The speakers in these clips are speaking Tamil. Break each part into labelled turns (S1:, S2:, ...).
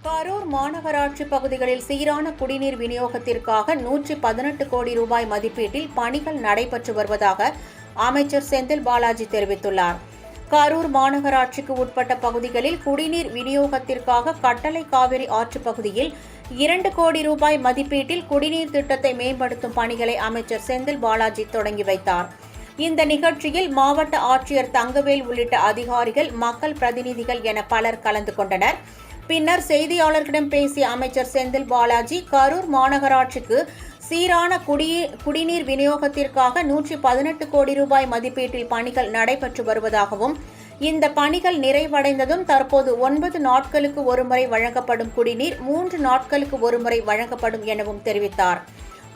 S1: கரூர் மாநகராட்சி பகுதிகளில் சீரான குடிநீர் விநியோகத்திற்காக 118 கோடி ரூபாய் மதிப்பீட்டில் பணிகள் நடைபெற்று வருவதாக அமைச்சர் செந்தில் பாலாஜி தெரிவித்துள்ளார். கரூர் மாநகராட்சிக்கு உட்பட்ட பகுதிகளில் குடிநீர் விநியோகத்திற்காக கட்டளை காவிரி ஆற்றுப் பகுதியில் 2 கோடி ரூபாய் மதிப்பீட்டில் குடிநீர் திட்டத்தை மேம்படுத்தும் பணிகளை அமைச்சர் செந்தில் பாலாஜி தொடங்கி வைத்தார். இந்த நிகழ்ச்சியில் மாவட்ட ஆட்சியர் தங்கவேல் உள்ளிட்ட அதிகாரிகள், மக்கள் பிரதிநிதிகள் என பலர் கலந்து கொண்டனர். பின்னர் செய்தியாளர்களிடம் பேசிய அமைச்சர் செந்தில் பாலாஜி, கரூர் மாநகராட்சிக்கு சீரான குடிநீர் விநியோகத்திற்காக 118 கோடி ரூபாய் மதிப்பீட்டில் பணிகள் நடைபெற்று வருவதாகவும், இந்த பணிகள் நிறைவடைந்ததும் தற்போது 9 நாட்களுக்கு ஒருமுறை வழங்கப்படும் குடிநீர் 3 நாட்களுக்கு ஒருமுறை வழங்கப்படும் எனவும் தெரிவித்தார்.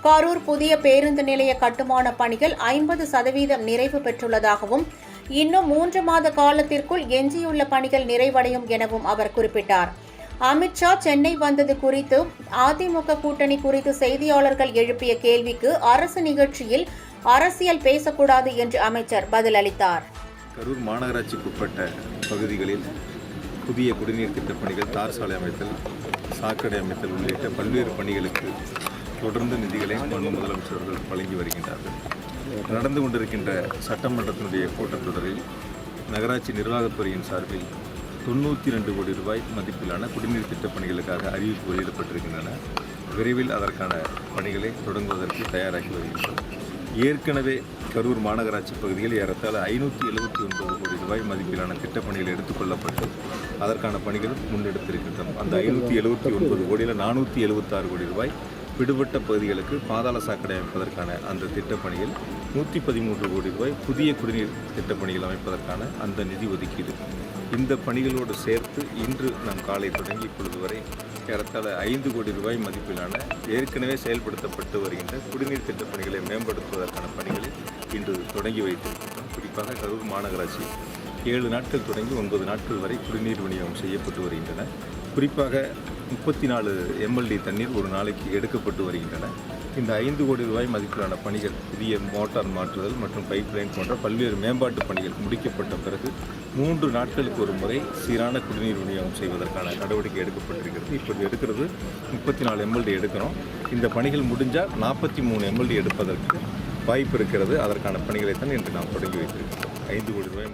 S1: கரூர் புதிய பேருந்து நிலைய கட்டுமான பணிகள் 50% நிறைவு பெற்றுள்ளதாகவும், இன்னும் 3 மாத காலத்திற்குள் எஞ்சியுள்ள பணிகள் நிறைவடையும் எனவும் அவர் குறிப்பிட்டார். அமித்ஷா சென்னை வந்தது குறித்து அதிமுக கூட்டணி குறித்து செய்தியாளர்கள் எழுப்பிய கேள்விக்கு அரசு நிகழ்ச்சியில் அரசியல் பேசக்கூடாது என்று அமைச்சர் பதிலளித்தார்.
S2: கரூர் மாநகராட்சிக்குட்பட்ட பகுதிகளில் புதிய குடிநீர் திட்டப் பணிகள், தார் சாலை அமைத்தல், சாக்கடை அமைத்தல் உள்ளிட்ட பல்வேறு பணிகளுக்கு தொடர்ந்து நிதிகளை மாண்பு முதலமைச்சர்கள் வழங்கி வருகின்றார்கள். நடந்து கொண்டிருக்கின்ற சட்டமன்றத்தினுடைய கூட்டத்தொடரில் நகராட்சி நிர்வாகத்துறையின் சார்பில் 92 கோடி ரூபாய் மதிப்பிலான குடிநீர் திட்டப் பணிகளுக்காக அறிவிப்பு வெளியிடப்பட்டிருக்கின்றன. விரைவில் அதற்கான பணிகளை தொடங்குவதற்கு தயாராகி வருகின்றோம். ஏற்கனவே கரூர் மாநகராட்சி பகுதியில் ஏறத்தாழ 579 கோடி ரூபாய் மதிப்பிலான திட்டப்பணிகள் எடுத்துக்கொள்ளப்பட்டு அதற்கான பணிகள் முன்னெடுத்திருக்கின்றோம். அந்த 579 கோடியில் 476 கோடி ரூபாய் விடுபட்ட பகுதிகளுக்கு பாதாள சாக்கடை அமைப்பதற்கான அந்த திட்டப்பணிகள், 113 கோடி ரூபாய் புதிய குடிநீர் திட்டப்பணிகள் அமைப்பதற்கான அந்த நிதி ஒதுக்கீடு. இந்த பணிகளோடு சேர்த்து இன்று நாம் காலை தொடங்கி இப்பொழுது வரை ஏறத்தாழ 5 கோடி ரூபாய் மதிப்பிலான ஏற்கனவே செயல்படுத்தப்பட்டு வருகின்ற குடிநீர் திட்டப்பணிகளை மேம்படுத்துவதற்கான பணிகளை இன்று தொடங்கி வைத்திருக்கின்றோம். குறிப்பாக கரூர் மாநகராட்சி 7 நாட்கள் தொடங்கி 9 நாட்கள் வரை குடிநீர் விநியோகம் செய்யப்பட்டு வருகின்றன. குறிப்பாக 34 MLD தண்ணீர் ஒரு நாளைக்கு எடுக்கப்பட்டு வருகின்றன. இந்த 5 கோடி ரூபாய் மதிப்பிலான பணிகள், புதிய மோட்டார் மாற்றுதல் மற்றும் பைப் லைன் போன்ற பல்வேறு மேம்பாட்டு பணிகள் முடிக்கப்பட்ட பிறகு 3 நாட்களுக்கு ஒரு முறை சீரான குடிநீர் விநியோகம் செய்வதற்கான நடவடிக்கை எடுக்கப்பட்டிருக்கிறது. இப்போது எடுக்கிறது 34 MLD எடுக்கிறோம். இந்த பணிகள் முடிஞ்சால் 43 MLD எடுப்பதற்கு வாய்ப்பு இருக்கிறது. அதற்கான பணிகளை தான் இன்று நாம் தொடங்கி வைத்திருக்கிறோம். 5 கோடி ரூபாய்